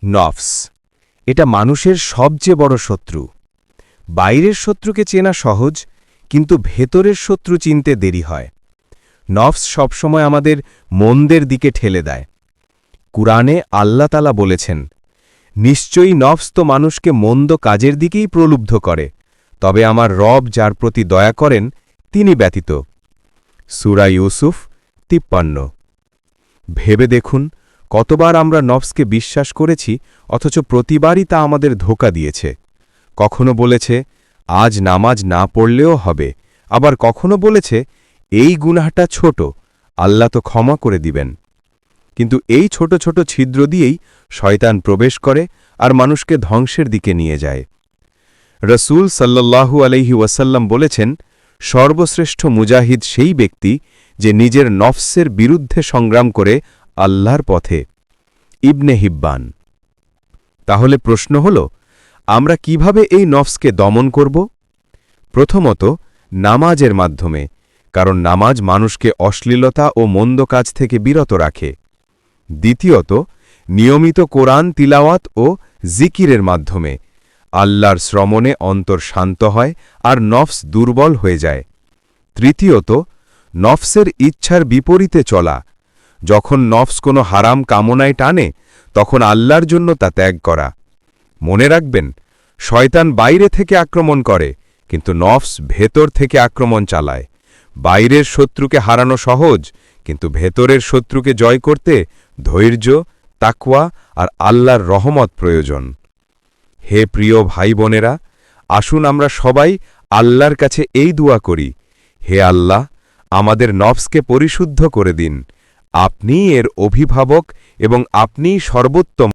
নফস এটা মানুষের সবচেয়ে বড় শত্রু। বাইরের শত্রুকে চেনা সহজ, কিন্তু ভেতরের শত্রু চিনতে দেরি হয়। নফস সবসময় আমাদের মন্দের দিকে ঠেলে দেয়। কুরআনে আল্লাহ তাআলা বলেছেন, নিশ্চয়ই নফস তো মানুষকে মন্দ কাজের দিকেই প্রলুব্ধ করে, তবে আমার রব যার প্রতি দয়া করেন তিনি ব্যতীত। সূরা ইউসুফ ৫৩। ভেবে দেখুন, কতবার আমরা নফসকে বিশ্বাস করেছি, অথচ প্রতিবারই তা আমাদের ধোঁকা দিয়েছে। কখনো বলেছে, আজ নামাজ না পড়লেও হবে, আবার কখনো বলেছে, এই গুনাহটা ছোট, আল্লাহ তো ক্ষমা করে দিবেন। কিন্তু এই ছোট ছোট ছিদ্র দিয়েই শয়তান প্রবেশ করে আর মানুষকে ধ্বংসের দিকে নিয়ে যায়। রসূল সাল্লাল্লাহু আলাইহি ওয়াসাল্লাম বলেছেন, সর্বশ্রেষ্ঠ মুজাহিদ সেই ব্যক্তি যে নিজের নফসের বিরুদ্ধে সংগ্রাম করে আল্লাহর পথে। ইবনে হিব্বান। তাহলে প্রশ্ন হল, আমরা কিভাবে এই নফসকে দমন করব? প্রথমত, নামাজের মাধ্যমে, কারণ নামাজ মানুষকে অশ্লীলতা ও মন্দ কাজ থেকে বিরত রাখে। দ্বিতীয়ত, নিয়মিত কোরআন তিলাওয়াত ও জিকিরের মাধ্যমে। আল্লাহর শ্রমণে অন্তর শান্ত হয় আর নফস দুর্বল হয়ে যায়। তৃতীয়ত, নফসের ইচ্ছার বিপরীতে চলা। যখন নফস কোনো হারাম কামনায় টানে, তখন আল্লাহর জন্য তা ত্যাগ করা। মনে রাখবেন, শয়তান বাইরে থেকে আক্রমণ করে, কিন্তু নফস ভেতর থেকে আক্রমণ চালায়। বাইরের শত্রুকে হারানো সহজ, কিন্তু ভেতরের শত্রুকে জয় করতে ধৈর্য, তাকওয়া আর আল্লাহর রহমত প্রয়োজন। হে প্রিয় ভাই বোনেরা, আসুন আমরা সবাই আল্লাহর কাছে এই দোয়া করি, হে আল্লাহ, আমাদের নফসকে পরিশুদ্ধ করে দিন। আপনিই এর অভিভাবক এবং আপনিই সর্বোত্তম।